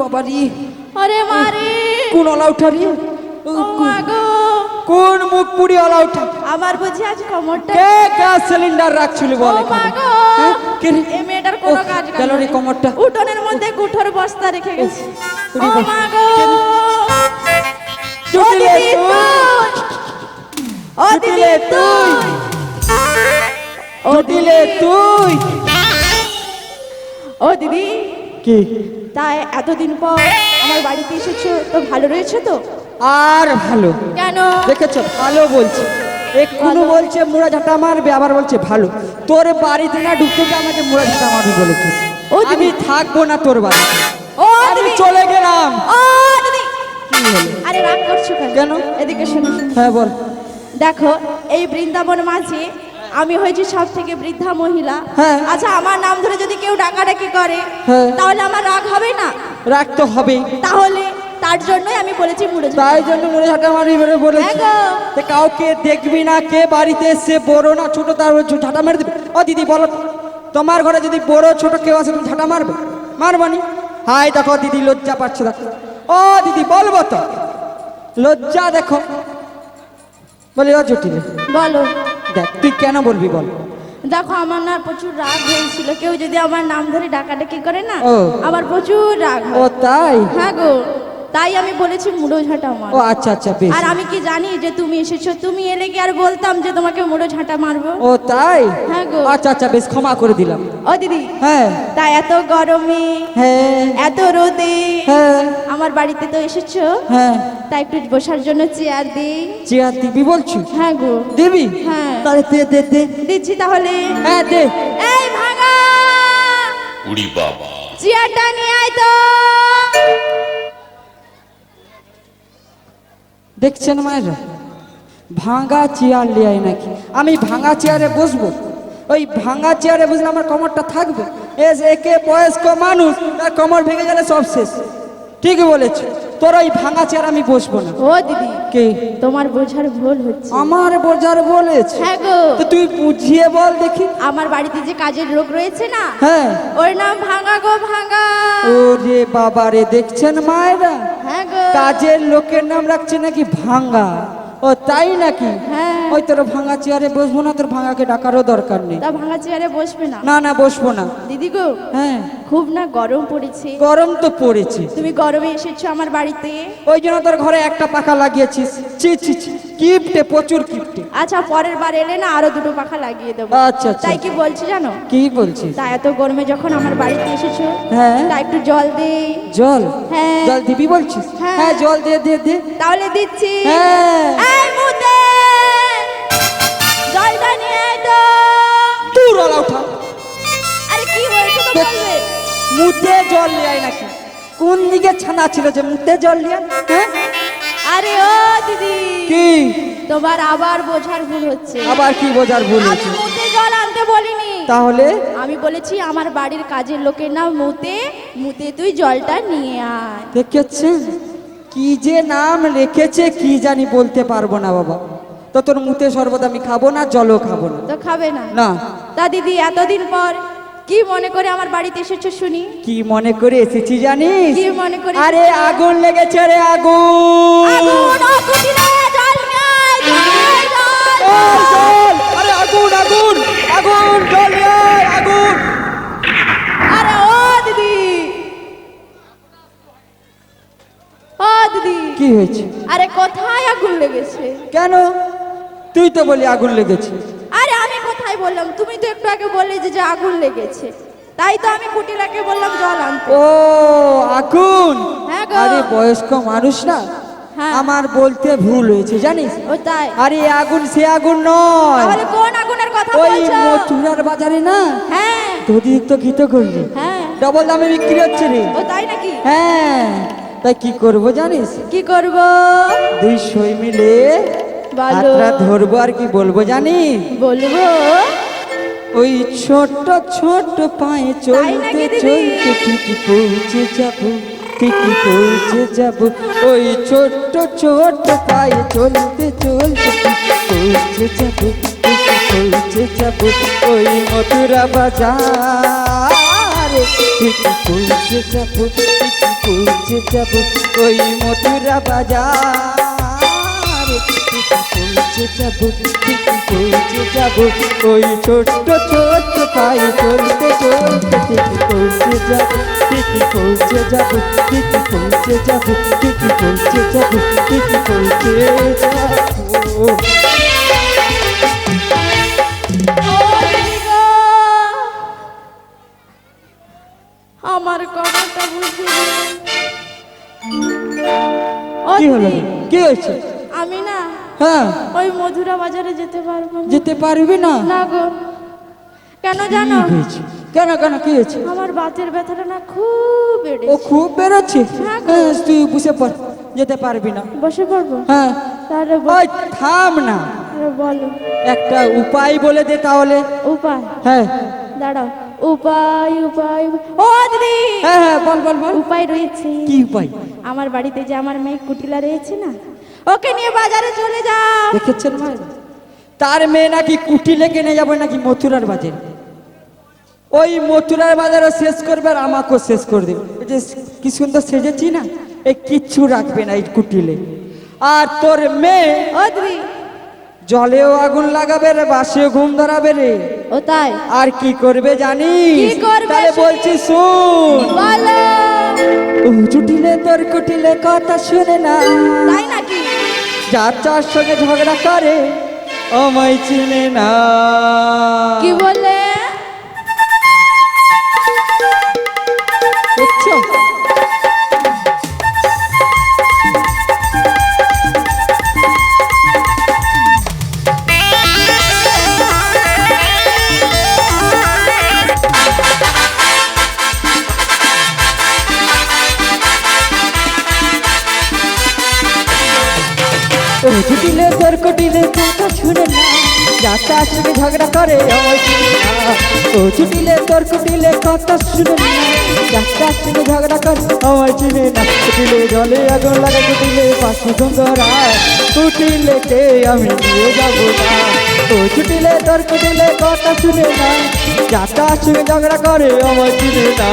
বাবা রে, আরে মারে কোন অলাউঠা রে? ও মা গো, কোন মুখ পুরি অলাউঠা? আমার বুঝি আজ কোমরটা কে গ্যাস সিলিন্ডার রাখছিল ও বল মা এখানে? গো, হ্যাঁ? কে রে? এই মেয়েটার কোনো কাজ গেল রে কোমরটা। উঠোনের মধ্যে কুঠোর বস্তা রেখে গেছে। ও ওরে বাবা। মা গো, ও জুটিলে দিদি তুই, ও দিদি জুটিলে তুই, ও জুটিলে তুই। ও দিদি, কি তাই এতদিন পর আমার বাড়িতে এসেছো, তো ভালো রয়েছে তো? আর ভালো? কেন? দেখেছো, ভালো বলছে। এক্ষুনি বলছে মুড়া ঝাঁটা মারবে, আবার বলছে ভালো। তোর বাড়িতে না ঢুকতে গিয়ে আমাকে মুড়া ঝাঁটা মারবি বলেছিস। ও দিদি। আমি থাকবো না তোর বাড়িতে, ও আমি দিদি, চলে গেলাম। ও দিদি, কি হলো? আরে রাগ করছো কেন? এদিকে শোনো শোনো। হ্যাঁ বল। দেখো, এই বৃন্দাবন মাঝে আমি হয়েছি সব থেকে বৃদ্ধা মহিলা। হ্যাঁ। আচ্ছা, আমার নাম ধরে যদি কেউ ডাকাডাকি করে, হ্যাঁ। তাহলে আমার রাগ হবে না? রাগ তো হবেই। তাহলে তার জন্যই আমি বলেছি মুড়ে ঝাঁটা। তাই জন্য মুড়ে ঝাঁটা মারবি বলে বলেছি। হ্যাঁ গো। তে কাউকে দেখবি না, কে বাড়িতে এসে বড় না ছোট তার ঝাঁটা মেরে দিবি। ও দিদি বলো তো, তোমার ঘরে যদি বড় ছোট কেউ আসে তুমি ঝাঁটা মারবে? মারবানি? হাই দেখো দিদি লজ্জা পাচ্ছে, দেখো। ও দিদি বলবো তো, লজ্জা দেখো। বলি ও জটিল, বলো। দেখ তুই কেন বলবি বল। দেখো, আমার না প্রচুর রাগ হয়েছিল, কেউ যদি আমার নাম ধরে ডাকাডাকি করে না, ও। আমার প্রচুর রাগ ও হয়। তাই? হ্যাঁ গো, তাই আমি বলেছি মুড়ো ঝাঁটা মার। ও আচ্ছা আচ্ছা বেশ। আর আমি কি জানি যে তুমি এসেছো, তুমি এলে কি আর বলতাম যে তোমাকে মুড়ো ঝাঁটা মারবো? ও তাই? হ্যাঁ গো। আচ্ছা আচ্ছা বেশ, ক্ষমা করে দিলাম। ও দিদি, হ্যাঁ তাই এত গরমে হ্যাঁ এত রোদে হ্যাঁ আমার বাড়িতে তো এসেছো, হ্যাঁ। তাই একটু বসার জন্য চেয়ার দিই। চেয়ার দিবি বলছি? হ্যাঁ গো, দিবি? হ্যাঁ। তাহলে দে দে দে। দিচ্ছি তাহলে। হ্যাঁ দে। এই ভাঙা উড়ি বাবা, চেয়ারটা নিয়ে আয় তো। দেখছেন মায়েরা, ভাঙা চেয়ার লিয়াই নাকি? আমি ভাঙা চেয়ারে বসবো? ওই ভাঙা চেয়ারে বসলে আমার কোমরটা থাকবে? একে বয়স্ক মানুষ, তার কোমর ভেঙে গেলে সব শেষ। ঠিকই বলেছ, তোর ওই ভাঙা চেয়ার আমি বসবো না। ও দিদি, কে? তোমার বোঝার ভুল হচ্ছে। আমার বোঝার বলেছে? হ্যাঁ গো, তো তুই বুঝিয়ে বল দেখি। আমার বাড়িতে যে কাজের লোক রয়েছে না, হ্যাঁ। ওর নাম ভাঙা গো, ভাঙা। ও রে বাবা রে, দেখছেন মায়েরা, হ্যাঁ গো। কাজের লোকের নাম রাখছে নাকি ভাঙা। ও তাই নাকি? হ্যাঁ। ওই তোর ভাঙা চেয়ারে বসবো না, তোর ভাঙাকে ডাকারও দরকার নেই। তা ভাঙা চেয়ারে বসবে না? না না বসবো না। দিদি গো, হ্যাঁ খুব না গরম পড়েছে। গরম তো পড়েছে, তুমি গরমে এসেছো আমার বাড়িতে। ওই জন্য তোর ঘরে একটা পাখা লাগিয়েছিস। ছি ছি ছি, কিপটে, প্রচুর কিপটে। আচ্ছা, পরের বার এলে না আরো দুটো পাখা লাগিয়ে দেবো। আচ্ছা আচ্ছা। তাই কি বলছি জানো, কি বলছিস? তা এত গরমে যখন আমার বাড়িতে এসেছো, হ্যাঁ। তা একটু জল দে। জল? হ্যাঁ। জল দিবি বলছিস? হ্যাঁ। হ্যাঁ জল দে দে দে। তাহলে দিচ্ছি। হ্যাঁ। এই মুতে জলটা নিয়ে আয় তো। তুই রলা উঠা। আরে কি হয়েছে তো বলবে। মুতে জল লিয়াই নাকি? কোন দিকে ছানা ছিল যে মুতে জল লিয়া? হ্যাঁ আরে ও দিদি, কি? তোমার আবার বোঝার ভুল হচ্ছে। আবার কি বোঝার ভুল আমি হয়েছে? মুতে জল আনতে বলিনি। তাহলে? আমি বলেছি আমার বাড়ির কাজের লোকের নাম মুতে, মুতে তুই জলটা নিয়ে আয়। দেখেছেন কি যে নাম রেখেছে, কি জানি বলতে পারবো না বাবা। তো তোর মুতে শরবত আমি খাবো না, জলও খাবো না। তো খাবে না? না। তা দিদি, এতদিন পর কি মনে করে আমার বাড়িতে এসেছো শুনি? কি মনে করে এসেছি জানিস? কি মনে করে? আরে আগুন লেগেছে রে, আগুন। আগুন! ও কুটিরে জল নিয়ে আয়, জল, জল। জল, জল। আরে আগুন আগুন আগুন, জল নিয়ে আয়, আগুন। আরে ও দিদি, ও দিদি, কি হয়েছে? আরে কোথায় আগুন লেগেছে? কেন? তুই তো বলি আগুন লেগেছে। আরে আমি কোথায় বললাম? তুমি তো একটু আগে বললে যে আগুন লেগেছে, তাই তো আমি কুটিরাকে বললাম জল আনতে। ও আগুন? হ্যাঁ গো। আরে বয়স্ক মানুষ না, হ্যাঁ। আমার বলতে ভুল হয়েছে জানিস। ও তাই? আরে আগুন সে আগুন নয়। তাহলে কোন আগুনের কথা ওই বলছো? মথুরার বাজারে না, হ্যাঁ অতিরিক্ত ঘিত করলি, হ্যাঁ। ডবল দামে বিক্রি হচ্ছে রে। ও তাই নাকি? হ্যাঁ, তাই কি করবো জানিস? কি করব? দুই সই মিলে বলো। হাতটা ধরবো আর কি বলবো জানিস? বলবো। ওই ছোট ছোট পায়ে তাই নাকি চলতে দিদি? চলতে ঠিকই পৌঁছে যাবো, ঠিকই পৌঁছে যাবো। ওই ছোট ছোট পায়ে চলতে চলতে ঠিকই পৌঁছে যাবো, ঠিকই পৌঁছে যাবো। ওই মথুরা বাজার রে ঠিকই পৌঁছে যাবো ঠিকই পৌঁছে যাবো ওই মথুরা বাজার ঠিকই পৌঁছে যাবো ঠিকই পৌঁছে যাবো ওই ছোট্ট ছোট্ট পাই চলতে চলতে ঠিকই পৌঁছে যাবো ঠিকই পৌঁছে যাবো ঠিকই পৌঁছে যাবো ঠিকই পৌঁছে যাবো ঠিকই পৌঁছে যাবো। আমার কথাটা বুঝলি? কি হলো কি হয়েছে? আমি না হ্যাঁ ওই মধুরা বাজারে যেতে পারবো না। যেতে পারবি না? না গো, কেন জানো? কি হয়েছে? কেন কেন কি হয়েছে? আমার বাতের ব্যথাটা না খুব ও বেড়েছে। খুব বেরোচ্ছে? হ্যাঁ গো। হ্যাঁ, তুই বসে পড়, যেতে পারবি না। বসে পড়বো? হ্যাঁ তাহলে ওই থাম না, বলো একটা উপায় বলে দে তাহলে। উপায়? হ্যাঁ দাঁড়াও, উপায় উপায় ও দিদি, হ্যাঁ হ্যাঁ বল বল বল। উপায় রয়েছে। কি উপায়? আমার বাড়িতে যে আমার মেয়ে কুটিলা রয়েছে না, ওকে নিয়ে বাজারে চলে যাও। দেখেছেন ভাই, তার মেয়ে নাকি কুটিলে কিনে যাবে নাকি মথুরার বাজারে। ওই মথুরার বাজারও শেষ করবে আর আমাকেও শেষ করে দেবে। এই যে কি সুন্দর সেজেছি না, এই কিচ্ছু রাখবে না এই কুটিলে। আর তোর মেয়ে ও দিদি, জলেও আগুন লাগাবে রে, বাসেও ঘুম ধরাবে রে। ও তাই? আর কি করবে জানিস? কি করবে তাহলে শুনি? বলছি শুন। বলো। ও জুটিলে তোর কুটিলে কথা শুনে না, তাই নাকি? যার যার সঙ্গে ঝগড়া করে আমায় চিনে না। কি বলে? দেখছো? ও জুটিলে তোর কুটিলে কথা শুনে না, যার যার সঙ্গে ঝগড়া করে আমায় চিনে না। ও জুটিলে তোর কুটিলে কথা শুনে না, যার যার সঙ্গে ঝগড়া করে আমায় চিনে না। কুটিলে জলে আগুন লাগে, কুটিলে পাশে গঙ্গরায়, কুটিলে কে আমি নিয়ে যাবো না। ও জুটিলে তোর কুটিলে কথা শুনে না, যার যার সঙ্গে ঝগড়া করে আমায় চিনে না।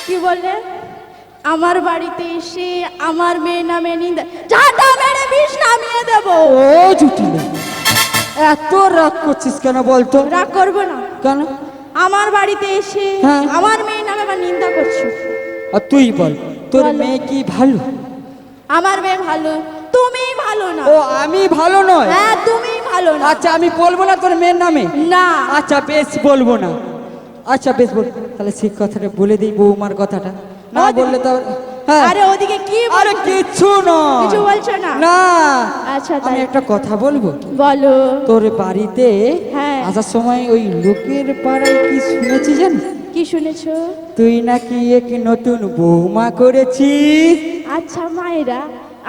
কি বললে? আমার বাড়িতে এসে আমার মেয়ে নামে নিন্দা, ঝাঁটা মেরে বিষ নামিয়ে দেবো। ও জুটিলে এত রাগ করছিস কেন বলতো? রাগ করবো না। কেন? আমার বাড়িতে এসে হ্যাঁ। আমার মেয়ে নামে আবার নিন্দা করছো। আর তুই বল, তোর বলো। মেয়ে কি ভালো? আমার মেয়ে ভালো, তুমি ভালো না। ও আমি ভালো নয়? হ্যাঁ, তুমি ভালো না। আচ্ছা আমি বলবো না তোর মেয়ের নামে? না। আচ্ছা বেশ বলবো না। আচ্ছা বেশ বল, তাহলে সেই কথাটা বলে দিই, বৌমার কথাটা না ওদিকে- বললে তো। হ্যাঁ আরে ওদিকে কি আরে বলছো? কিচ্ছু নয়। কিছু বলছো না? না আচ্ছা আমি তাই একটা কথা বলবো। বলো। তোর বাড়িতে হ্যাঁ। আসার সময় ওই লোকের পাড়ায় কি শুনেছি জানিস? কি শুনেছো? তুই নাকি এক নতুন বৌমা করেছিস। আচ্ছা মায়েরা,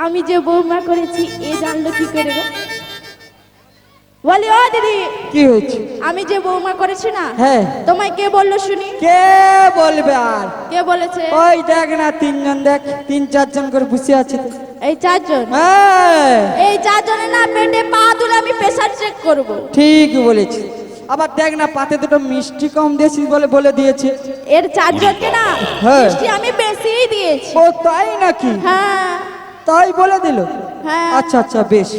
আমি যে বৌমা করেছি এ জানলো কি করে গো? বলি ও দিদি, কি হয়েছে? আমি যে বৌমা করেছি না, হ্যাঁ। তোমায় কে বললো শুনি? কে বলবে আর? কে বলেছে? ওই দেখ না, তিনজন, দেখ 3-4 করে বসে আছে তো। এই চারজন। হ্যাঁ এই চারজনের না পেটে পা তুলে আমি প্রেসার চেক করব। ঠিক বলেছি। আবার দেখ না, পাতে দুটো মিষ্টি কম দিয়েছিস বলে বলে দিয়েছে। এর চারজনকে না হ্যাঁ। মিষ্টি আমি বেশিই দিয়েছি। ও তাই নাকি? হ্যাঁ তাই বলে দিল? হ্যাঁ। আচ্ছা আচ্ছা বেশ,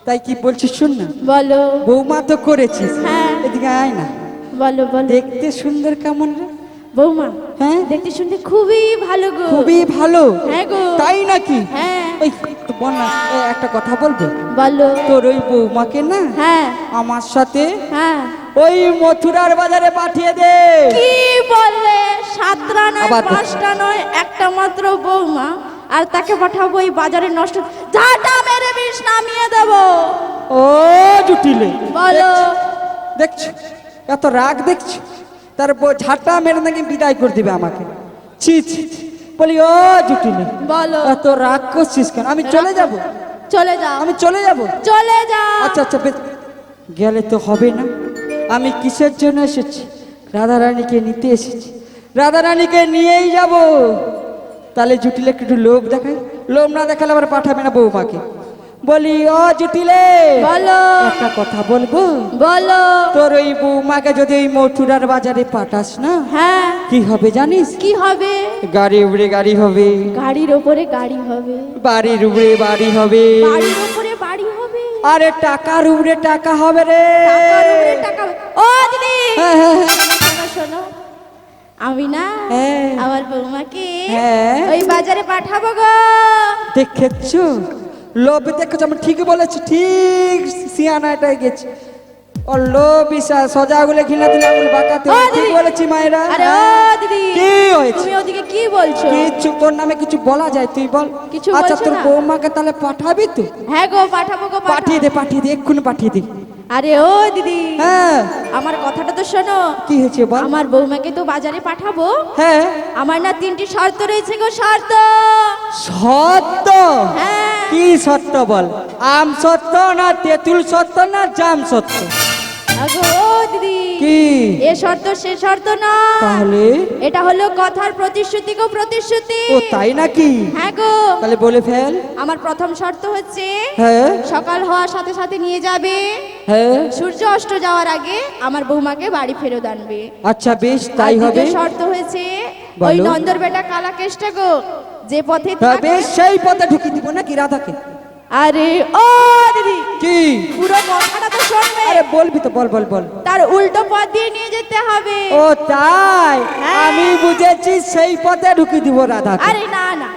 তাই কি বলছিস শুন না। বলো। বৌমা তো করেছিস, হ্যাঁ। এদিকে আয় না। বলো বলো। দেখতে সুন্দর কেমন রে? বৌমা হ্যাঁ দেখতে শুনতে খুবই ভালো গো। খুবই ভালো। হ্যাঁ গো। তাই নাকি? হ্যাঁ। এই তো বল না, একটা কথা বলবো। বলো। তোর ওই বৌমাকে না হ্যাঁ আমার সাথে হ্যাঁ। ওই মথুরার বাজারে পাঠিয়ে দে। কি বললে? 7টা নয়, আবার তো- 5টা নয়, একটা মাত্র বৌমা, আর তাকে পাঠাবো এই বাজারে নষ্ট, ঝাঁটা মেরে বিষ নামিয়ে দেবো। ও জুটিলে বলো। দেখছো এত রাগ দেখছো, তারপর ঝাঁটা মেরে নাকি বিদায় করে দিবে আমাকে। ছি ছি ছি। বলি ও জুটিলে বলো। এত রাগ করছিস কেন? আমি চলে যাব, চলে যাও। আমি চলে যাব। চলে যাও। আচ্ছা আচ্ছা বেশ, গেলে তো হবে না। আমি কিসের জন্য এসেছি? রাধারানীকে নিতে এসেছি, রাধারানীকে নিয়েই যাব। তাহলে জুটিলে একটু লোভ দেখাই, লোভ না দেখালে আবার পাঠাবে না বৌমাকে। বলি ও জুটিলে, বলো একটা কথা বলবো। বলো। তোর ওই বৌমাকে যদি ওই মথুরার বাজারে পাঠাস না, হ্যাঁ, কি হবে জানিস? কি হবে? গাড়ি উপরে গাড়ি হবে, গাড়ির ওপরে গাড়ি হবে, বাড়ির উপরে বাড়ি হবে, বাড়ির ওপরে বাড়ি হবে, আরে টাকার উপরে টাকা হবে রে। টাকার উপরে টাকা হবে। ও দিদি, হ্যাঁ, হ্যাঁ, হ্যাঁ। শোনো শোনো, আমি না হ্যাঁ। আমার বৌমাকে হ্যাঁ। ওই বাজারে পাঠাবো গো। দেখেছো, লোভ দেখেছো, আমি ঠিকই বলেছি, ঠিক সিয়ানাটাই গেছি। ও লোভ বিশাল, সজাগুলো ঘৃণা দিলে আঙুল বাঁকাতে ও হয়। দিদি। ঠিক বলেছি মায়েরা। আরে ও দিদি, কি হয়েছে? তুমি ওদিকে কি বলছো? কিছু তোর নামে কিছু বলা যায়? তুই বল। কিছু আচ্ছা, বলছো তোর না? বৌমাকে তাহলে পাঠাবি তো? হ্যাঁ গো, পাঠাবো গো, পাঠিয়ে দে, পাঠিয়ে দে, এক্ষুনি পাঠিয়ে দে। আরে ও দিদি, হ্যাঁ, আমার কথাটা তো শোনো। কি হয়েছে বল। আমার বৌমাকে তো বাজারে পাঠাবো। হ্যাঁ, আমার না 3টি শর্ত রয়েছে গো, শর্ত। সত্য? হ্যাঁ। কি সত্য বল? আম সত্য না তেঁতুল সত্য না জাম সত্য? আগো ও দিদি, কি? এ শর্ত সে শর্ত না, তাহলে? এটা হলো কথার প্রতিশ্রুতি গো, প্রতিশ্রুতি। ও তাই নাকি? হ্যাঁ গো। তাহলে বলে ফেল। আমার প্রথম শর্ত হচ্ছে, হ্যাঁ, সকাল হওয়ার সাথে সাথে নিয়ে যাবে, হ্যাঁ। সূর্য অস্ত যাওয়ার আগে আমার বৌমাকে বাড়ি ফেরত আনবে। আচ্ছা বেশ, তাই আর হবে। দ্বিতীয় শর্ত হয়েছে, বলো। ওই নন্দর বেটা কালা কেষ্টা গো, যে পথে হ্যাঁ, থাকে- বেশ, সেই পথে ঢুকিয়ে দিব নাকি রাধাকে? আরে ও দিদি, কি? পুরো কথাটা তো শুনবে। আরে বলবি তো, বল বল বল। তার উল্টো পথ দিয়ে নিয়ে যেতে হবে। ও তাই? হ্যাঁ। আমি বুঝেছি সেই পথে ঢুকিয়ে দিব রাধাকে। আরে না না,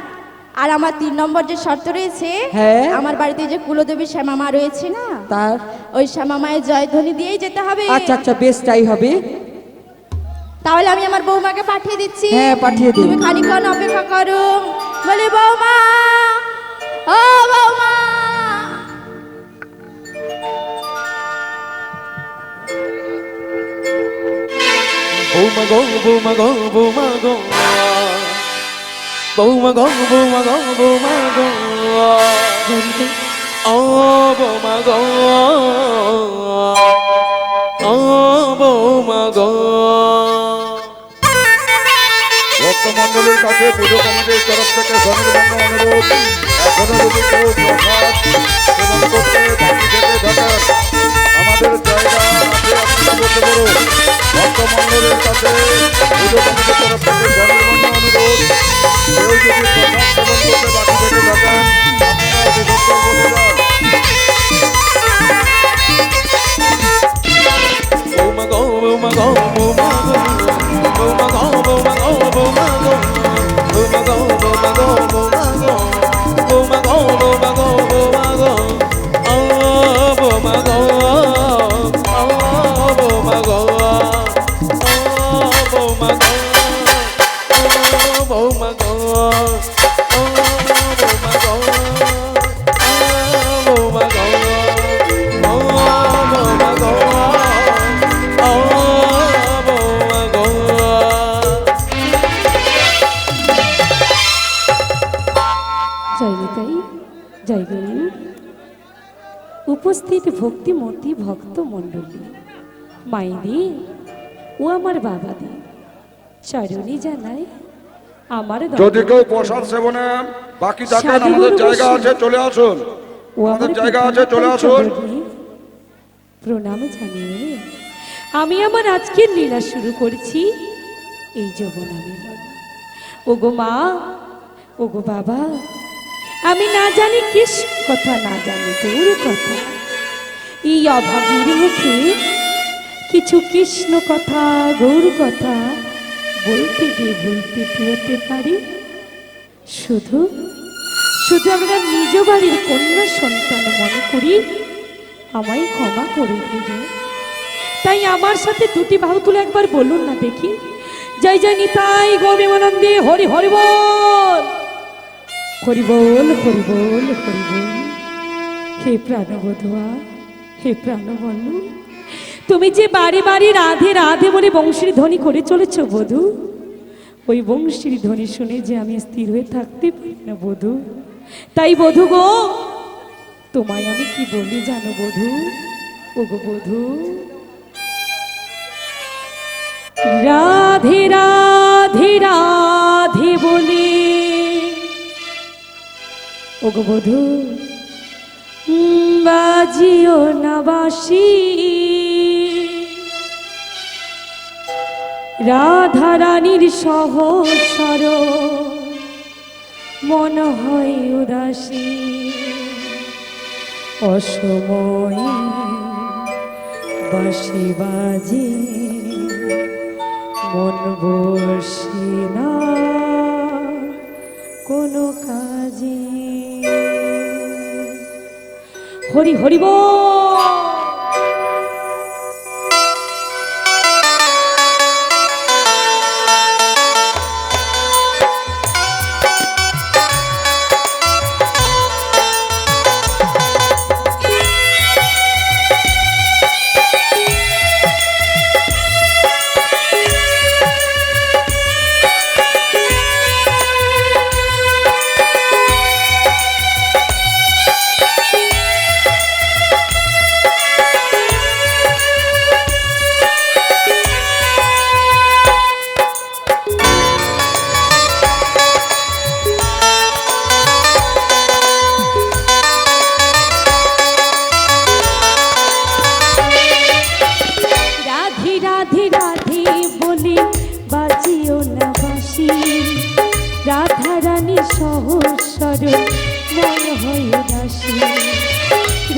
আর আমার 3 নম্বর যে শর্ত রয়েছে, হ্যাঁ। আমার বাড়িতে যে কুলদেবী শ্যামামা রয়েছে না, তার? ওই শ্যামামায়ের জয়ধ্বনি দিয়েই যেতে হবে। আচ্ছা আচ্ছা, বেশ, তাই হবে। তাহলে আমি আমার বৌমাকে পাঠিয়ে দিচ্ছি। হ্যাঁ, পাঠিয়ে দিন। তুমি খানিকক্ষণ অপেক্ষা করো। বলে বৌমা, ও বৌমা। বৌমা গো বৌমা গো বৌমা গো, বৌমা গো বৌমা গো বৌমা গো, ও বৌমা গো, ও বৌমা গো। ভক্তমণ্ডলীর কাছে পুজো কমিটির তরফ থেকে সনির্বন্ধ অনুরোধ, এখনো যদি কেউ প্রসাদ সেবন করতে বাকি থেকে থাকেন, আমাদের জায়গা আছে, আপনারা বলতে পারুন। ভক্তমণ্ডলীর কাছে পুজো কমিটির তরফ থেকে সনির্বন্ধ অনুরোধ, কেউ যদি প্রসাদ সেবন করতে বাকি থেকে থাকেন, আপনারা বিভক্ত বলে যান। বৌমা গো বৌমা গো বৌমা গো, বৌমা গো বৌমা গো বৌমা গো, বৌমা গো বৌমা গো বৌমা গো, বৌমা গো বৌমা গো বৌমা গো, ও বৌমা গো, ও বৌমা গো, ও বৌমা গো, ও বৌমা গো, ও বৌমা গো, ও বৌমা গো, ও বৌমা গো। জয় নিতাই, জয় গুরু। উপস্থিত ভক্তিমূর্তি ভক্ত মণ্ডলী, মাইদি ও আমার বাবাদি, চরণে জানাই আমার যদি কেউ প্রসাদ সেবনে বাকি থাকেন, সাধু আমাদের গুরু জায়গা বসে। আছে, চলে আসুন। ও আমার আমাদের জায়গা আছে, চলে পিতামাতার আসুন। চরণে প্রণাম জানিয়ে আমি আমার আজকের লীলা শুরু করছি। এই যৌবনা মিলন। ওগো মা, ওগো বাবা, আমি না জানি কিস কথা, না জানি গৌর কথা, এই অভাগীর মুখে কিছু কৃষ্ণ কথা, গৌর কথা বলতে গিয়ে বলতে কি হতে পারি। শুধু শুধু আমরা নিজ বাড়ির কন্যা সন্তান মনে করি, আমায় ক্ষমা করে দিবে। তাই আমার সাথে দুটি বাহু তুলে একবার বলুন না দেখি, জয় জয় নিতাই গৌরীমানন্দে হরি হরি বল, হরি বল, হরি বল, হরি বল। হে প্রাণবধূয়া, হে প্রাণবল্লু, তুমি যে বাড়ি বাড়ি রাধে রাধে বলে বংশীর ধ্বনি করে চলেছ বধূ, ওই বংশীর ধ্বনি শুনে যে আমি স্থির হয়ে থাকতে পারি না বধূ। তাই বধূ গো, তোমায় আমি কি বলি জানো বধূ, ওগো বধূ রাধে রাধে রাধে বলে ওগো বধূ বাজিও না বাঁশি রাধা রানীর সহস্র মন হয় উদাসী অসময়ে বাঁশি বাজে মন বসে না কোনো কাজে হরি হরি বল।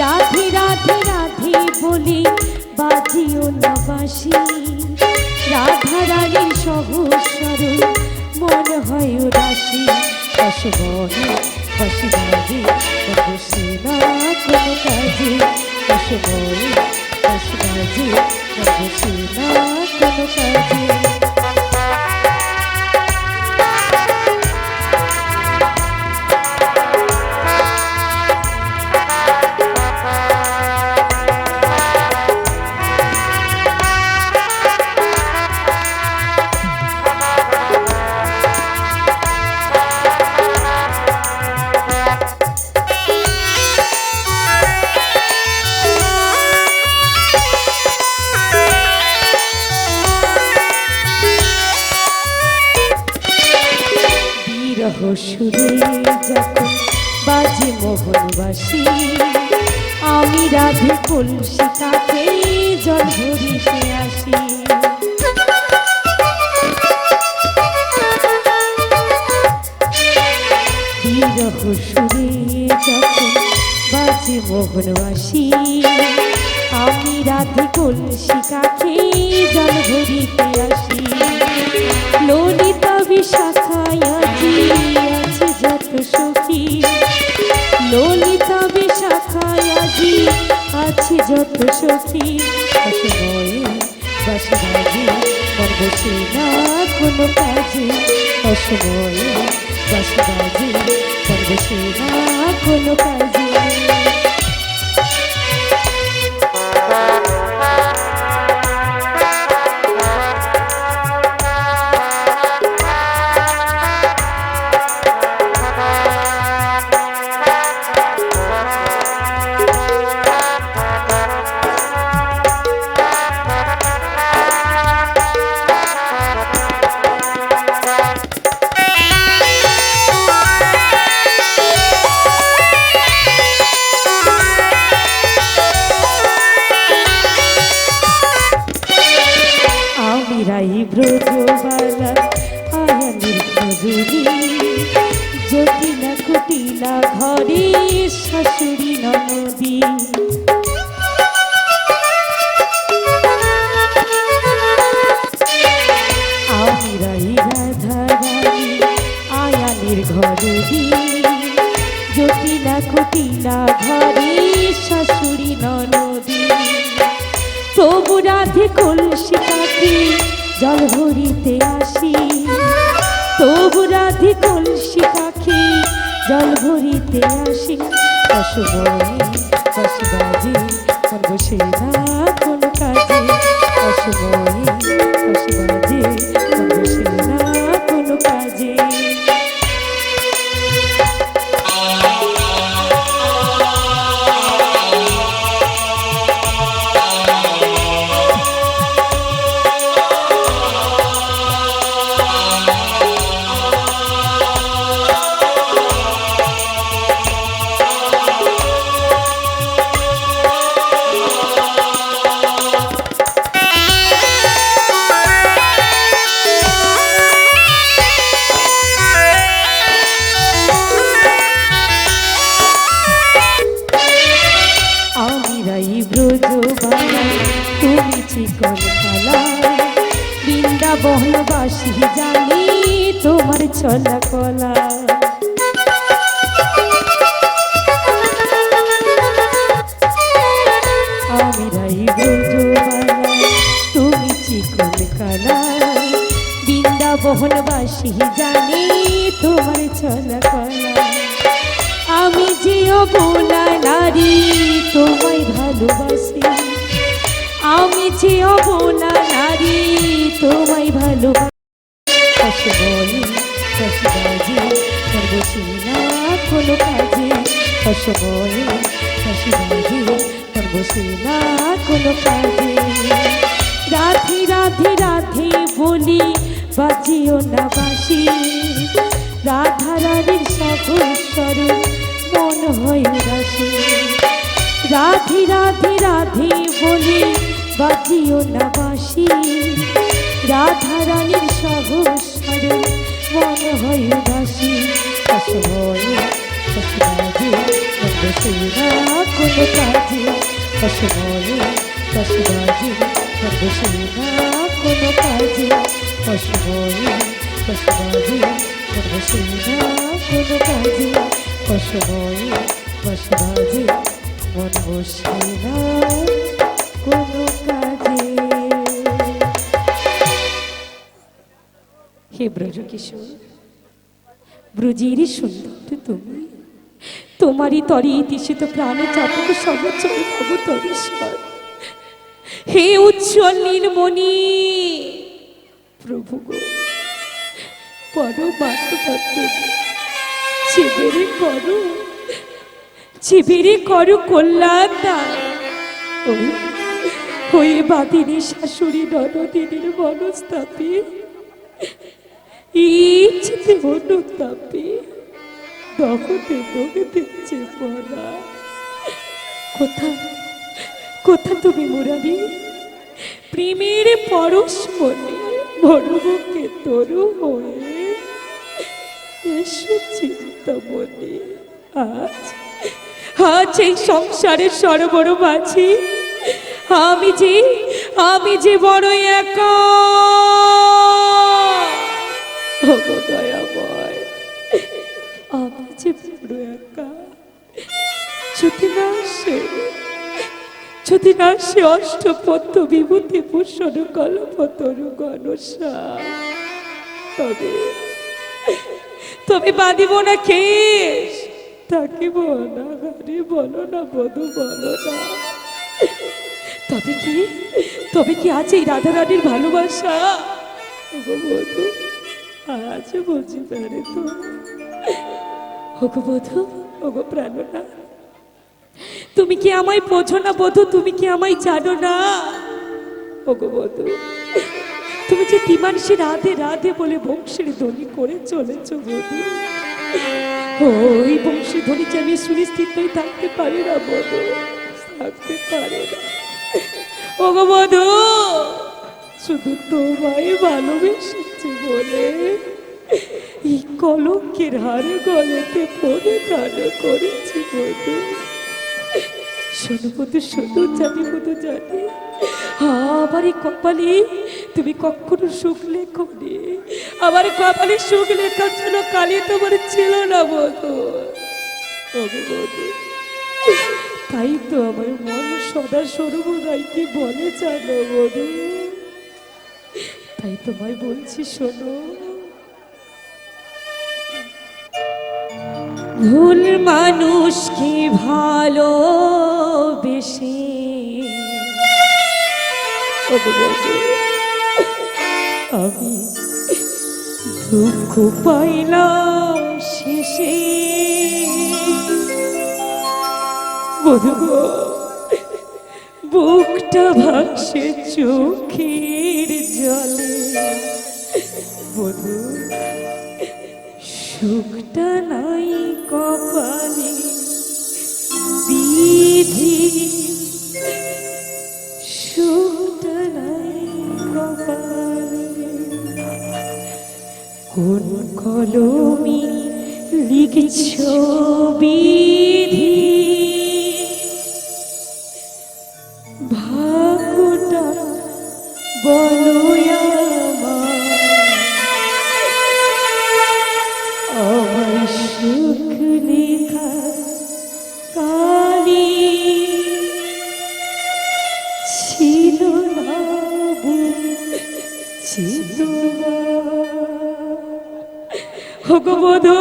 রাধে রাধে রাধে বলে বাজিও না বাঁশি রাধা রানীর সহস্র মন হয় উদাসী অসময়ে বাঁশি বাজে বসে না কোনো কাজে অসময়ে বাঁশি বাজে বসে না কোনো কাজে সুরে যখন বাজে মোহনবাসী আমি রাধে কলসি কাছে জল ভরিতে আসি বিরহ সুরে যখন বাজে মোহনবাসী আমি রাধে কলসি কাছে জল ভরিতে আসি ললিতা বিশাখায় আছে যত সখী ললিতা বিশাখায় আজি আছে যত সখী অসময়ে বাঁশি বাজে মন বসে না কোনো কাজে অসময়ে বাঁশি বাজে মন বসে না কোনো কাজে ব্রজবালা আয়ানের খজুরি জটিলা কুটিলা ঘরে শাশুড়ি ননদী আমিরাই রাধা রানী আয়ানের ঘরদি জটিলা কুটিলা ঘরে শাশুড়ি ননদী তবু রাধে কলসি কাছে জল ভরিতে আসি তবু রাধে কলসি কাছে জল ভরিতে আসি অসময়ে বাঁশি বাজে মন বসে না কোনো কাজে অসময়ে বাঁশি বাজে মন বসে না কোনো কাজে বালা তুমি চিকন কালা বৃন্দাবনবাসী জানি তোমার চলা কলা আমি রাই ব্রজবালা তুমি চিকন কালা বৃন্দাবনবাসী জানি তোমার চলা কলা আমি যে অবলা নারী তোমায় ভালোবাসি আমি যে অবলা নারী তোমায় ভালোবাসি শশবাজি বসি না কোনো কাজে অসময়ে শশবাজি বসি না কোনো কাজে রাধে রাধে রাধে বলি বাজিও না বাসি রাধা রানীর সকল স্বরূপ মন হয় উদাসী রাধে রাধে রাধে বলি বাজিও না বাসি রাধা রানীর সকল স্বরূপ মন হয় উদাসী অসময়ে শশবাজি বসি না কোনো কাজে অসময়ে শশবাজি বসি না কোনো কাজে অসময়ে শশবাজি বসি না কোনো কাজে অসময়ে শশবাজি মন বসে না কোনো কাজে। হে ব্রজকিশোর ব্রজেরই সুন্দর তুমি তোমারই তরে ইতিশিত প্রাণে চাতক সমচয় অবতরেশ্বর হে উজ্জ্বল নীলমণি প্রভু গো বড় চেবেরে করো কল্যাণ দান হয়ে বাদিনী শাশুড়ি ননদিনীর মনস্তাপে ইচ্ছে অনুতাপে দহতে পড়া কোথা তুমি মুরারি প্রেমের পরশ মনে মরুমুখে তরু হয়ে এসো চিন্তামণি আজ এই সংসারের সরবর মাঝি আমি যে বড় একা দয়াময় আমি যে বড় একা যদি না সে অষ্টপদ্য বিভূতি ভূষণ কল্পতরু গণসা তবে বাঁধিব না কেশ থাকিব না ঘরে বলো না বধু বলো না তবে কি আছে এই রাধা রানীর ভালোবাসা বধু আজ বুঝি পারে তো ওগো বধু ওগো প্রাণনা তুমি কি আমায় বোঝো না বধু তুমি কি আমায় জানো না ওগো বধু তুমি যে দিমানসে রাধে রাধে বলে বংশের ধ্বনি করে চলেছ বধু ওই বংশের ধ্বনি যে আমি সুনিশ্চিত হয়ে থাকতে পারি না বধু থাকতে পারে না ওগো বধু শুধু তোমায় ভালোবেসেছি বলে এই কলঙ্কের হারে গলেতে পরে গান করেছি বধু শোনো বধু শোনো জানি বধু জানি আমার এই কপালে তুমি কখনো সুখ লেখনি আমার কপালে সুখ লেখার জন্য কালি তোমার ছিল না বধু বধু তাই তো আমার মন সদা সর্বদাই কি বলে জানো বধু তাই তোমায় বলছি শোনো ভুল মানুষকে ভালোবেসে আমি দুঃখ পাইলাম শেষে বধু গো বুকটা ভাসে চোখের জলে বধু সুখটা নাই কপালে বিধি সুখটা নাই কপালে কোন কলমে লিখছ বিধি ভাগ্যটা বলো আমার, আমার সুখ লেখা কালি ছিল না ছিল না। ওগো বধূ,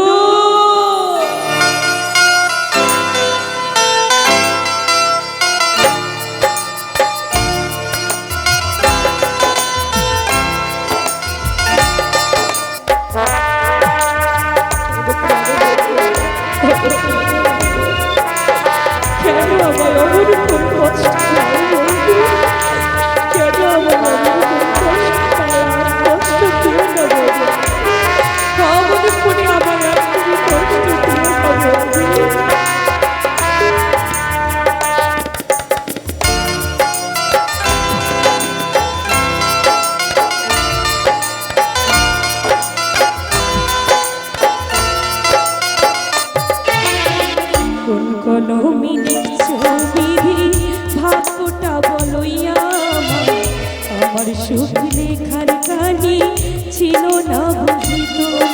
কেন আমার অমর কোন কষ্ট পায় বন্ধু? কেন আমার অমর কোন কষ্ট পায়? আর কষ্ট দিও না বন্ধু, আমার মনে আমার আর তুমি কষ্ট দিও না বন্ধু। কোন কলমে ছবি ভাগ্যটা বলইয়া আমার সুখ লেখার কালি ছিল না বুঝি তোমার।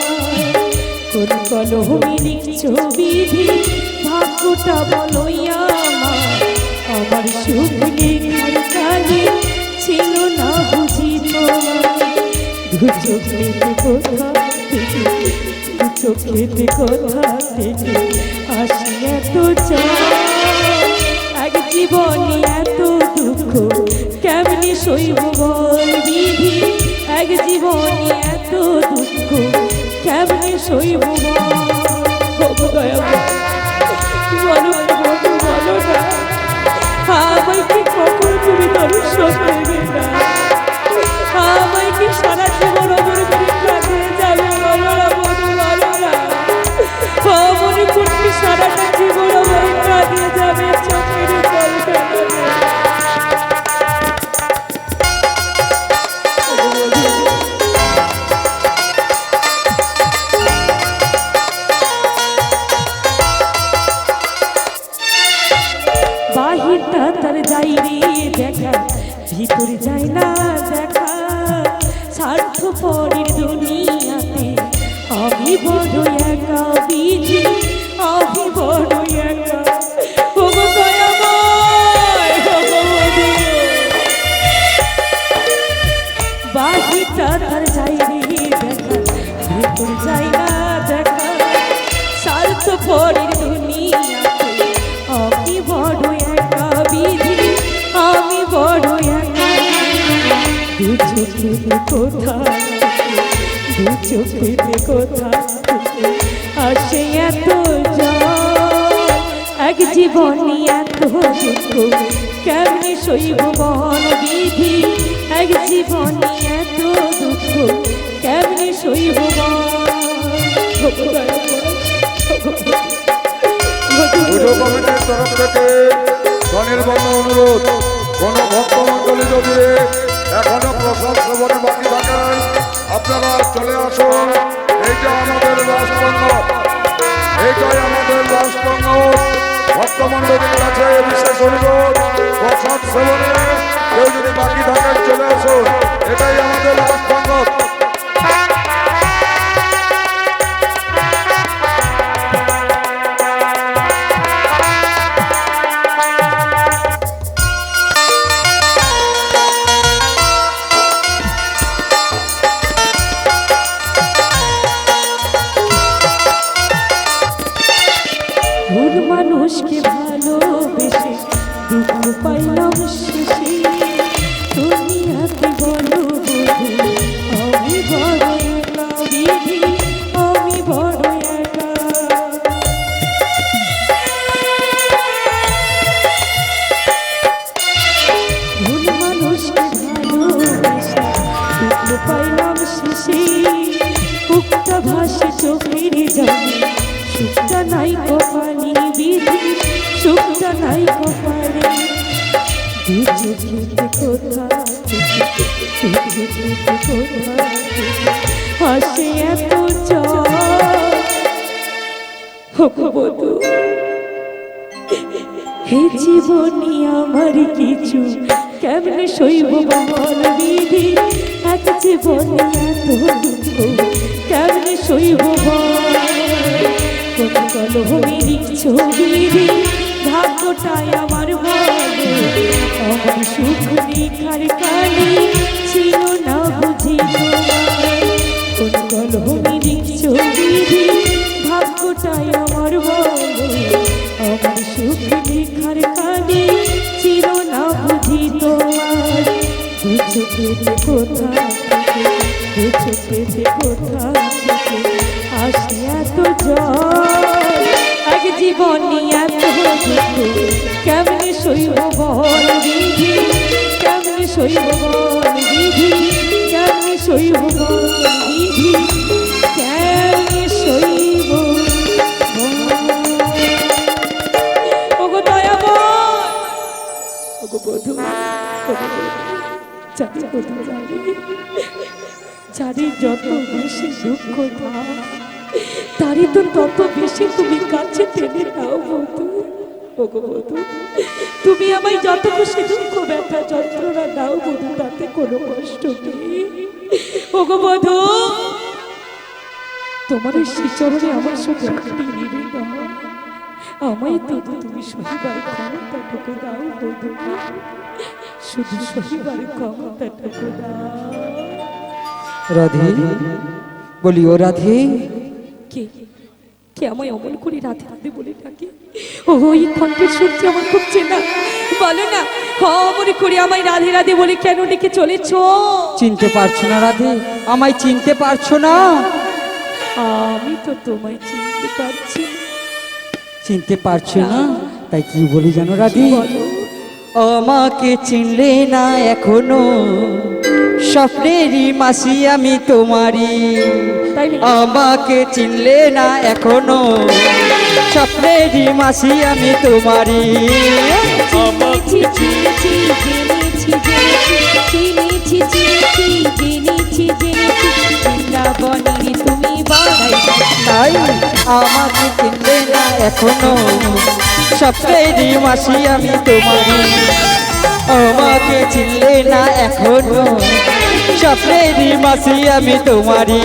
কোন কলমে ছবি ভাগ্যটা বলইয়া আমার সুখ লেখার কালি ছিল না বুঝি তোমার। দু চোখেতে কোথা থেকে, দু চোখেতে কোথা থেকে আসি এত এক জীবনে এত দুঃখ কেমনি সইব বল বিধি? এক জীবনে এত দুঃখ কেমনি সইব বলো বলো না, আমায় কি কখন তুমি দর্শন দেবে না? আমায় কি সারা জীবন অমর পরীক্ষা দিয়ে যাবে? বলো না বলো বলো না, মনে করতে সারাটা জীবন আমার কাঁদিয়ে যাবে চোখের জল ফেলে। বাহিরটা তার যাই রে দেখা, ভিতর যায় না দেখা, স্বার্থপরের দুনিয়াতে আমি বড় একা বিধি, আমি বড় একা। ওগো দয়াময়, ওগো বধূ, বাহিরটা তার যাই রে দেখা, ভিতর যায় না দেখা, স্বার্থপরের দুনিয়াতে আমি বড় একা বিধি, আমি বড় একা। দু চোখেতে কোথা, দু চোখেতে কোথা আসে এত জল, এক জীবনে এত দুঃখ কেমনি সইব বল বিধি? এক জীবনে এত দুঃখ কেমনি সইব পুজো কমিটির তরফ থেকে স্বনির্বন্ধ অনুরোধ, কোন ভক্তমন্ডলী যদি এখনো প্রসাদ সেবনে বাকি থাকেন আপনারা চলে আসুন। এইটা আমাদের রাজপঙ্গ, এইটাই আমাদের রাজপঙ্গ। ভক্তমন্ডলীর কাছে বিশেষ অনুরোধ, প্রসাদ সেবনে কেউ যদি বাকি থাকেন চলে আসুন, এটাই আমাদের রাজপঙ্গ। ভুল মানুষকে ভালোবেসে দুঃখ পাইলাম শেষে, দুনিয়াতে বলো বধূ আমি বড় একা বিধি, আমি বড় একা। ভুল মানুষকে ভালোবেসে দুঃখ পাইলাম শেষে, বুকটা ভাসে চোখের জলে, সুখটা নাই কপালে বিধি, সুখটা নাই কপালে। দু চোখেতে কোথা, দু চোখেতে কোথা হাসে এত বধূ, হে জীবনে আমার কিছু কেমনে সইব বল বিধি এত জীবনে এত দুঃখ কেমনে সইব বল কোন কলহমে লিখছো বিধি ভাগ্যটাই আমার বলে আমার সুখ লেখার কালে ছিল না বুঝি তোমার কোন কলহমে লিখছো বিধি ভাগ্যটাই আমার বলে আমার সুখ লেখার কালে ছিল না বুঝি তোমার দু চোখেতে কোথা থেকে দু চোখেতে কোথা থেকে আসে এত জল এক জীবনে এত দুঃখ কেমনে সইব বল বিধি কেমনে সইব বল বিধি কেমনে সইব বল বিধি কেমনে সইব ওগো দয়াময় ওগো বধূ জানি বধূ জানি জানি যত বেশি দুঃখ দাও তারই তো তত বেশি তুমি কাছে টেনে নাও বধূ ওগো বধূ তুমি আমায় যত খুশি দুঃখ ব্যথা যন্ত্রণা দাও বধূ তাতে কোনো কষ্ট নেই ওগো বধূ তোমার এই শ্রীচরণে আমার শুধু একটি নিবেদন আমায় তো তুমি সহিবার ক্ষমতাটুকু দাও বধূ শুধু সহিবার ক্ষমতাটুকু দাও রাধে বলি ও রাধে কে কে আমায় অমল করে রাধে রাধে বলে ডাকে ওই কণ্ঠের সূর্য আমার খুব চেনা বলো না অমল করে আমায় রাধে রাধে বলে কেন ডেকে চলেছো চিনতে পারছো না রাধে আমায় চিনতে পারছো না আমি তো তোমায় চিনতে পারছি না। চিনতে পারছো না তাই কি বলি জানো রাধে বলো আমাকে চিনলে না এখনো স্বপ্নেরই মাসি আমি তোমারি তাই নাকি? আমাকে চিনলে না এখনো স্বপ্নেরই মাসি আমি তোমারি চিনেছি চিনেছি জেনেছি জেনেছি চিনেছি চিনেছি জেনেছি বৃন্দাবনের তুমি বাড়াই তাই আমাকে চিনলে না এখনো স্বপ্নেরই মাসি আমি তোমারি আমাকে চিনলে না এখনো স্বপ্নেরই মাসি আমি তোমারি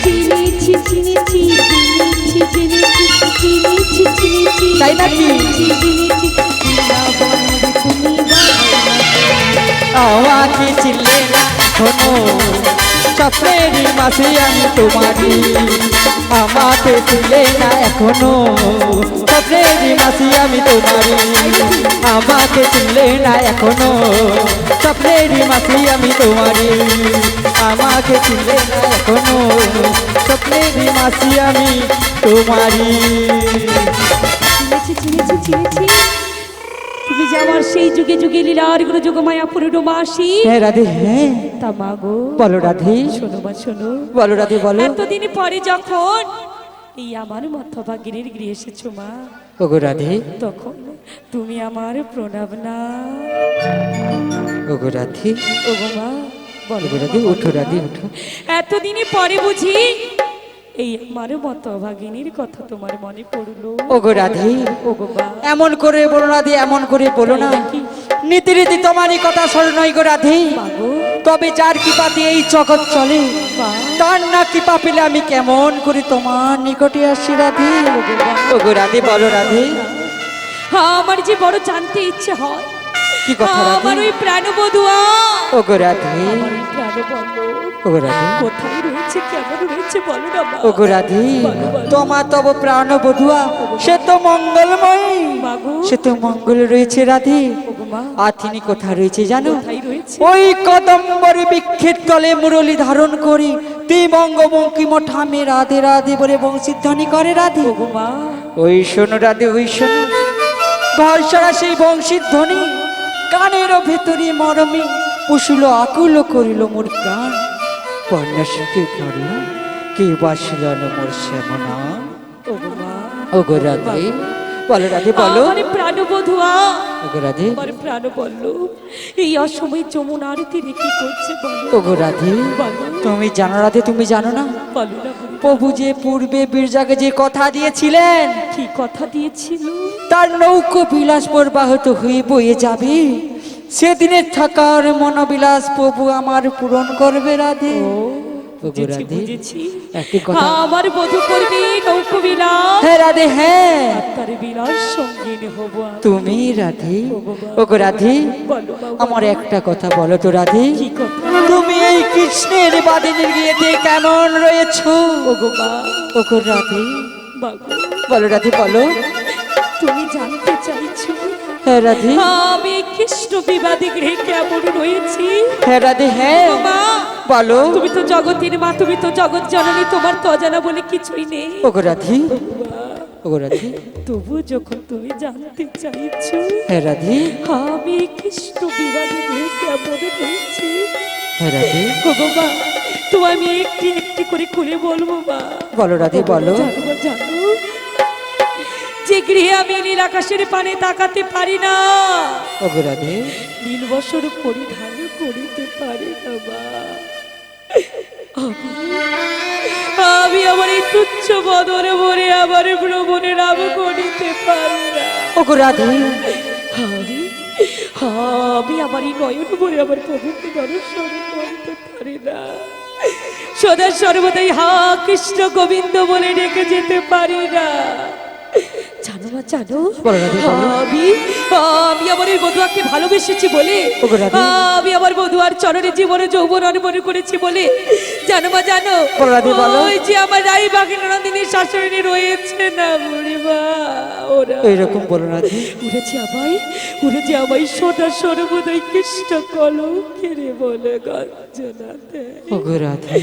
চিনেছি চিনেছি চিনেছি জেনেছি চিনেছি চিনেছি তাই নাকি? জেনেছি বৃন্দাবনের তুমি আমাকে চিনলে না এখনো স্বপ্নেরই মাসি আমি তোমারি আমাকে চিনলে না এখনো স্বপ্নেরই মাসি আমি তোমারি আমাকে চিনলে না এখনো স্বপ্নেরই মাসি আমি তোমারি আমাকে চিনলে না এখনো স্বপ্নেরই মাসি আমি তোমারি চিনেছি চিনেছি চিনেছি তুমি যে আমার সেই যুগে যুগে লীলার গুরু যুগ মায়াপুরের মাসি হ্যাঁ রাধে হ্যাঁ তা মাগো বলো রাধে শোনো বা শোনো বলো রাধে বলো এতদিন পরে যখন এই আমার মধ্যভাগিনীর গৃহে এসেছো মা ওগো রাধে তখন তুমি আমার প্রণাম না ওগো রাধে ওগো মা বলো ওগো রাধে উঠো রাধে উঠো এতদিনে পরে বুঝি এই আমার মতভাগিনীর কথা তোমার মনে পড়লো ওগো রাধে ওগো মা এমন করে বলো রাধে এমন করে বলো না নীতি রীতি তোমারই কথা স্মরণই গো রাধে মাগো তবে যার কৃপাতে এই জগৎ চলে মা তার না কৃপা পেলে আমি কেমন করে তোমার নিকটে আসি রাধে ওগো রাধে বলো রাধে আমার যে বড় জানতে ইচ্ছে হয় কি কথা রাধে আমার ওই প্রাণবধুয়া ওগো রাধে আমার ওই প্রাণবন্ধু ওগো রাধে কোথায় রয়েছে কেমন রয়েছে বলো না মা ওগো রাধে বলো, বলো। তোমার তব প্রাণ বধুয়া সে তো মঙ্গলময় মাগো সে তো মঙ্গল রয়েছে রাধে ওগো মা আর তিনি কোথায় রয়েছে জানো কোথায় রয়েছে ওই কদম্বর বৃক্ষের তলে মুরলী ধারণ করে তুই বঙ্গবঙ্কিম ঠামে রাধে রাধে বলে বংশীধ্বনি করে রাধে ওগো মা ওই শোনো রাধে ওই শোনো ভরসরা সেই বংশীধ্বনি কানের ভেতরে মরমে পুষুল আকুল করিল মোর প্রাণ পর্ণাশকে করল কে বাসিল মোর শ্যামনা ওগো মা ওগো রাধে বলো রাধে বলো আমার প্রাণবধুয়া ওগো রাধে আমার প্রাণ বললো এই অসময় যমুনার তীরে কি করছে বলো ওগো রাধে বলো তুমি জানো রাধে তুমি জানো না বলো না বলো। প্রভু যে পূর্বে বীরজাকে যে কথা দিয়েছিলেন কি কথা দিয়েছিল তার নৌকো বিলাস প্রবাহিত হয়ে বয়ে যাবে সেদিনের থাকার মনোবিলাস প্রভু আমার পূরণ করবে রাধে। ওগো বুঝেছি রাধে, বুঝেছি একটি কথা। আমার বধূ করবি নৌকো বিলাস, হ্যাঁ রাধে, হ্যাঁ তার বিলাস সঙ্গিন হব আমি। তুমি রাধে। ওগো রাধে, বলো বাবা, আমার একটা কথা বলো তো রাধে, কি কথা? তুমি এই কৃষ্ণের বাদিনীর বিয়েতে কেমন রয়েছো? ওগো মা, ওগো রাধে, বাবা, বলো রাধে বলো। তুমি জানতে চাইছো হ্যাঁ রাধে, আমি কৃষ্ণ বিবাদী গৃহে কেমন রয়েছি? হ্যাঁ রাধে, হ্যাঁ মা, বলো। তুমি তো জগতের মা, তুমি তো জগৎ জননী, তোমার তো অজানা বলে কিছুই নেই। ওগো রাধে, ওগো রাধে, তবু যখন তুমি জানতে চাইছো হ্যাঁ রাধে, আমি কৃষ্ণ বিবাদী গৃহে কেমন রয়েছি, হ্যাঁ রাধে, ওগো মা, তো আমি একটি একটি করে খুলে বলবো মা। বলো রাধে বলো। জানো মা, জানো যে গৃহে আমি নীল আকাশের পানে তাকাতে পারি না, ওগো রাধে, নীল বসর পরিধান করিতে পারি না মা। আমি আমার এই তুচ্ছ বদরে ভরে আমার ভ্রমণে নাম করিতে পারি না। ওগো রাধে, আমি আমার এই নয়ন ভরে আমার প্রভুকে দর্শন করতে পারি না। সদা সর্বদাই হা কৃষ্ণ গোবিন্দ বলে ডেকে যেতে পারি না। জানো মা, জানো বলো রাধে, বলো। আমি আমার এই বধুয়াকে ভালোবেসেছি বলে, ওগো রাধে। আমি আমার বধুয়ার চরণে জীবনে যৌবন অর্পণ করেছি বলে, জানো মা জানো, বলো রাধে, বলো। ওই যে আমার রাই বাগিনন্দিনীর শাশুড়ি রয়েছে না বুড়িমা, ওরা এইরকম বলো রাধে। উড়েছে আমায় সদা সর্বদাই কৃষ্ণ কলঙ্কের বলে গঞ্জনা দেয়। ওগো রাধে,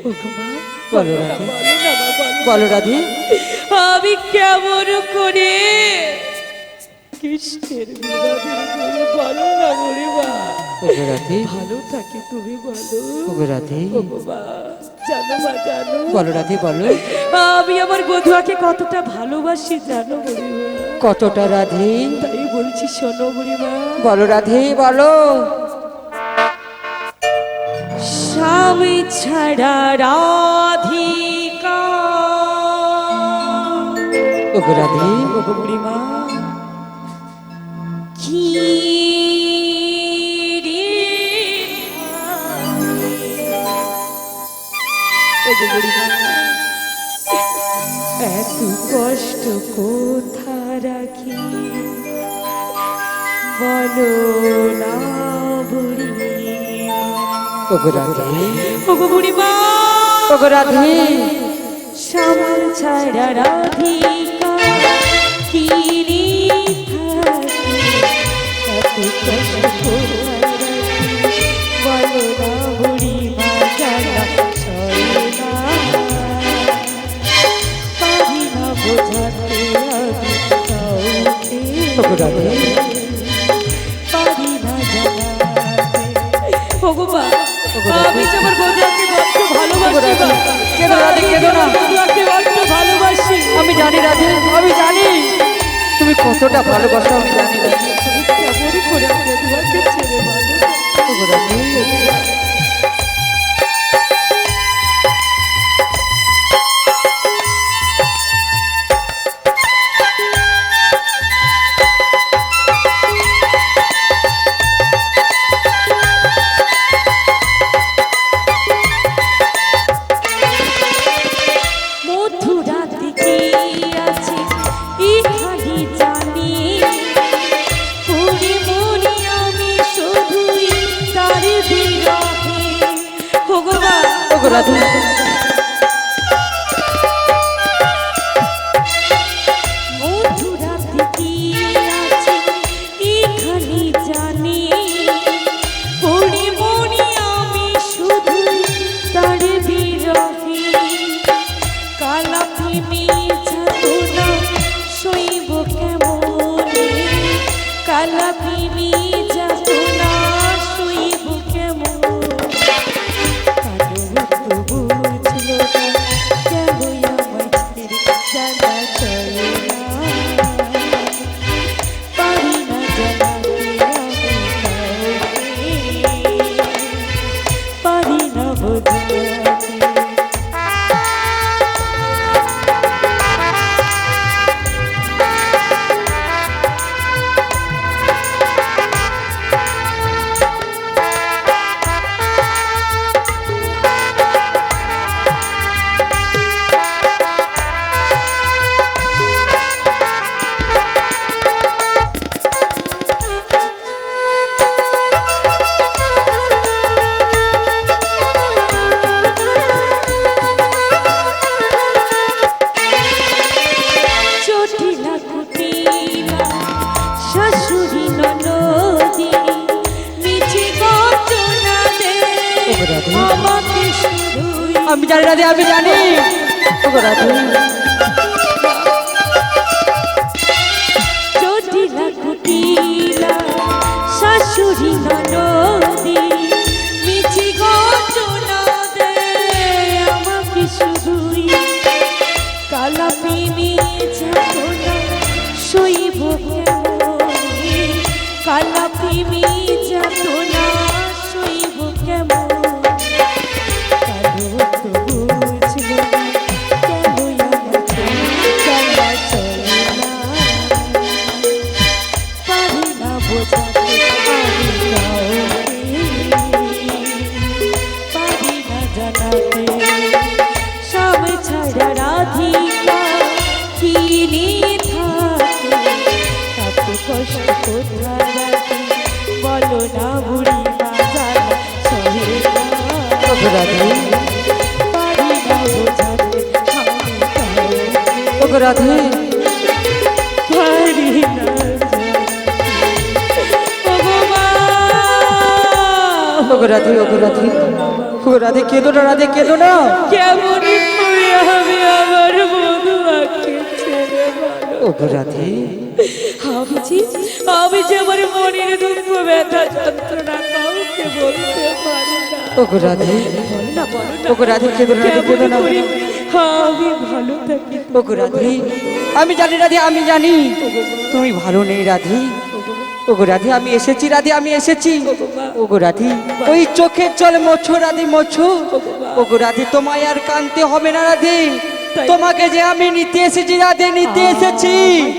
ওগো মা, বলো রাধে, বলো না মা, বলো। বলো রাধে। আমি কেমন করে কৃষ্ণের বিবাদে বলো না বুড়িমা, ওগো রাধে, ভালো থাকে তুমি বলো। ওগো রাধে, ওগো মা, জানো মা, জানো বলো রাধে বলো। আমি আমার বধুয়াকে কতটা ভালোবাসি জানো বুড়িমা, কতটা রাধে, তাই বলছি শোনো বুড়িমা। বলো রাধে বলো। স্বামী ছাড়া রাধিকা, ওগো রাধে, ওগো বুড়িমা, কি রে ওগো বুড়িমা, এত কষ্ট কোথা রাখি বলো না বুড়িমা। ওগো রাধে, ওগো বুড়িমা, ওগো রাধে, শ্যামল ছাড়া রাধিকা কি রে থাকি, এত কষ্ট কোথায় রাখি বলো না বুড়িমা, জানা সয় না, পারি না বোঝাতে আমি কাউকে, ওগো রাধে, পারি না জানাতে। ওগো মা, আমি যে আমার বন্ধুকে বড্ড ভালোবাসি মা। কেঁদো রাধে, কেঁদো না। বন্ধুকে বড্ড ভালোবাসি। আমি জানি রাধে, আমি জানি তুমি কতটা ভালোবাসো, আমি জানি রাধে। তুমি কেমন করে বন্ধুকে ছেড়ে ভালো। ওগো রাধে, মধুরাত কি আছে এখানে জানি, পুরি মরি আমি শুধুই তার বিরহে। ওগো মা, ওগো রাধে, মধুরাত কি আছে এখানে জানি, পুরি মরি আমি শুধুই তার বিরহে। কালা প্রেমী যাতনা সইব কেমনে, কালা প্রেমী যাতনা সইব কেমন, কাঁদো তবু রাধে আমাকে শুধুই আমি জানি রাধে আমি জানি ওগো রাধে জটিলা কুটিলা শাশুড়ি ননদি মিছি ঘটনা দে আমাকে শুধুই কালা প্রেমী যাতনা সইব কেমন কালা প্রেমী যাতনা সইব কেমন কালো তো বুঝলো না কেনই আমাকে চলা চলে না পারি না বোঝাতে আমি কাউকে পারি না জানাতে স্বামী ছাড়া রাধিকা কি নিয়ে থাকে এত কষ্ট কোথায় রাখি বলো না বুড়ি বাজার সহে ওগো রাধে পারি না বোঝাতে আমি কাউকে ওগো রাধে পারি না ওগো রাধে ওগো রাধে ওগো রাধে কেঁদো না রাধে কেঁদো না কেমন করে আমি আমার বধুয়াকে ছেড়ে ভালো ওগো রাধে আমি যে আমার মনের দুঃখ ব্যথা যন্ত্রণা কাউকে বলতে পারি না ওগো রাধে বলো না ওগো রাধে কেঁদো না রাধে কেমন কেঁদো না করে আমি ভালো থাকি ওগো রাধে আমি জানি রাধে আমি জানি তুমি ভালো নেই রাধে ওগো রাধে আমি এসেছি রাধে আমি এসেছি ওগো রাধে ওই চোখের জল মোছো রাধে মোছো ওগো রাধে তোমায় আর কানতে হবে না রাধে তোমাকে যে আমি নিতে এসেছি রাধে নিতে এসেছি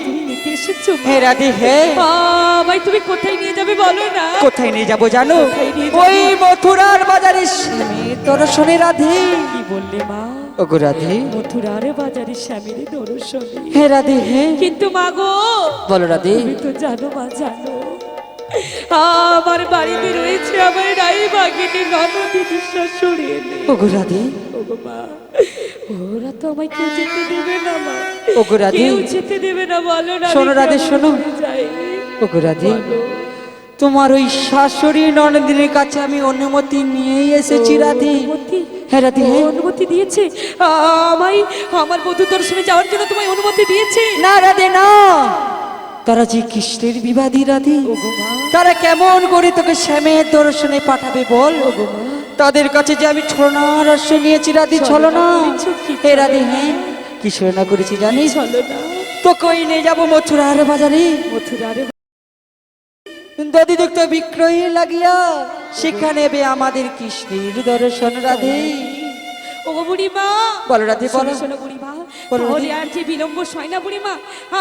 তুমি নিতে এসেছো হে রাধে হে ভাই তুমি কোথায় নিয়ে যাবে বলো না কোথায় নিয়ে যাবো জানো কোথায় নিয়ে যাবে? ওই মথুরার বাজারে দর্শনে রাধে কি বললে মা ওগো রাধে মথুরার বাজারে স্বামীর দর্শনে হে রাধে হে কিন্তু মা গো বলো রাধে তুমি তো জানো মা জানো আমার বাড়িতে রয়েছে আমার রাই বাগিনী ননদিনী শাশুড়ি এনে ওগো রাধে ওগো মা ওরা তো আমায় কেউ যেতে দেবে না মা ওগো রাধে কেউ যেতে দেবে না বলো না শোনো রাধে, শোনো। ওগো রাধে তোমার ওই শাশুড়ি ননদিনের কাছে আমি অনুমতি নিয়েই এসেছি রাধে অনুমতি? হ্যাঁ রাধে হে অনুমতি দিয়েছে আমায় আমার বধূ দর্শনে যাওয়ার জন্য তোমায় অনুমতি দিয়েছে না রাধে না তারা যে কৃষ্ণের বিবাদী রাধে ওগো মা তারা কেমন করে তোকে শ্যামের দর্শনে পাঠাবে বল তাদের কাছে যে আমি ছলনারস্য নিয়েছি রাধে ছলনা করেছো কি? হে রাধে হ্যাঁ কি ছলনা করেছি জানিস চলো না তোকে ওই নিয়ে যাবো মথুরার বাজারে মথুরারে দধিযুক্ত বিক্রয়ী লাগিয়া সেখানে বে আমাদের কৃষ্ণের দর্শন রাধে ওগো বুড়িমা বলো রাধে বলো শোনো বুড়িমা বলো তাহলে রাধে। আর যে বিলম্ব সয় না বুড়িমা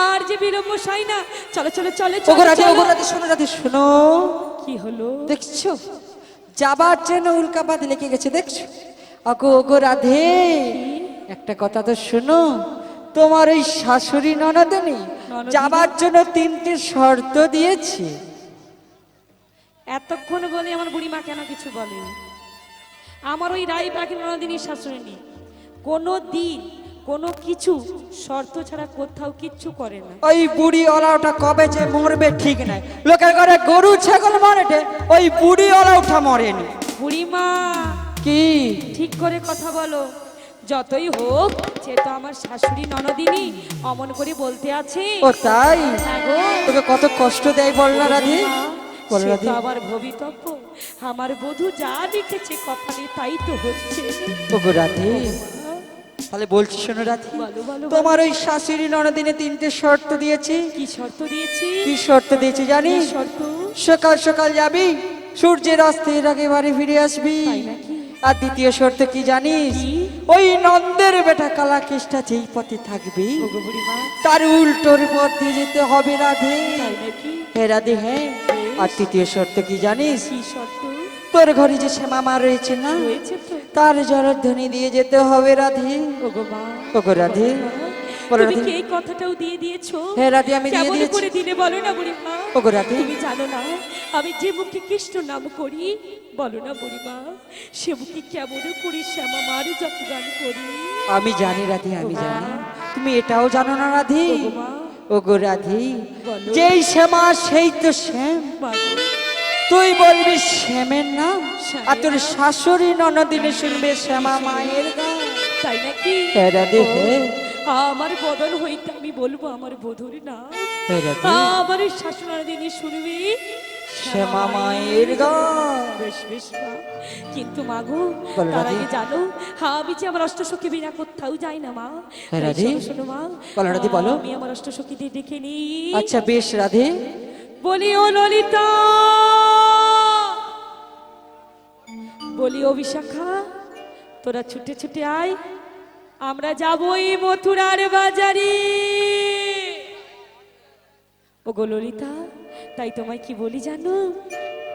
আর যে বিলম্ব সয় না চলো চলো চলো ওগো চলো রাধে চলো। ওগো রাধে শোনো রাধে শোনো কি হলো দেখছো যাবার জন্য উল্কাপাত লেগে গেছে দেখছো ওগো ওগো রাধে একটা কথা তো শোনো তোমার ওই শাশুড়ি ননদিনী যাবার জন্য 3টে শর্ত দিয়েছে এতক্ষণ বলে আমার বুড়িমা কেন কিছু বলেনি আমার ওই রাই পাখি ননদিনীর শাশুড়ি নেই কোনো দিন কোনো কিছু শর্ত ছাড়া কোথাও কিচ্ছু করে না ওই বুড়ি ওলাওটা কবে যে মরবে ঠিক নাই লোকের ঘরে গরু ছাগল মরেটে ওই বুড়ি ওলাওটা মরেনি বুড়িমা কি ঠিক করে কথা বলো যতই হোক সে তো আমার শাশুড়ি ননদিনী অমন করে বলতে আছে ও তাই হ্যাঁ গো। তোকে কত কষ্ট দেয় বল না রাধে বল সে রাধে তো আমার ভবিতব্য আমার বধূ যা লিখেছে কপালে তাই তো হচ্ছে ওগো রাধে তাহলে বলছি শোনো রাধে বলো বলো তোমার ওই শাশুড়ি ননদিনে 3টে শর্ত দিয়েছি কি শর্ত দিয়েছি কি শর্ত দিয়েছি কি জানিস শর্ত সকাল সকাল যাবি সূর্যের অস্তের আগে বাড়ি ফিরে আসবি তাই নাকি? আর দ্বিতীয় শর্ত কি জানিস কি? ওই নন্দের বেটা কালাকেশটা যেই পথে থাকবে ওগো বুড়িমা তার উল্টোর পথ দিয়ে যেতে হবে রাধে তাই নাকি হ্যাঁ রাধে হ্যাঁ আর তৃতীয় শর্ত কি জানিস কি শর্ত তোর ঘরে যে শ্যামা মা রয়েছে না রয়েছে তো তার জলধ্বনি দিয়ে যেতে হবে রাধে ওগো মা ওগো রাধে বলো তুমি রাধে কি এই কথাটাও দিয়ে দিয়েছো হ্যাঁ রাধে আমি দিয়ে কেমন দিয়েছি করে দিলে বলো না বুড়িমা ওগো রাধে তুমি জানো না আমি যে মুখে কৃষ্ণ নাম করি বলো না বুড়িমা সে মুখে কেমন করে শ্যামা মার যতগান করি আমি জানি রাধে আমি জানি তুমি এটাও জানো না রাধে ওগো মা ওগো রাধে বলো। যেই শ্যামা সেই তো শ্যাম মা গো, তুই বলবি শ্যামের নাম আর তোর শাশুড়ি ননদিনী শুনবে শ্যামা মায়ের গান। তাই নাকি? হ্যাঁ রাধে, হ্যাঁ। আমার বদল হইতে আমি বলবো আমার বধুর নাম, হ্যাঁ রাধে, আমার শাশুড়ার দিনে শুনবি শ্যামা মায়ের গান। বেশ বেশ মা। কিন্তু মাগো বলো তার রাধে। আগে জানো আমি যে আমার অষ্টসখী বিনা কোথাও যাই না মা। হ্যাঁ তাই রাধে। শোনো, শোনো মা, বলো রাধে, বলো। আমি আমার অষ্টসখীদের ডেকে নিই। আচ্ছা বেশ রাধে। বলি ও ললিতা, বলি ও বিশাখা, তোরা ছুটে ছুটে আয়, আমরা যাবই মথুরার বাজারে। ও গো ললিতা, তাই তোমায় কি বলি জানো?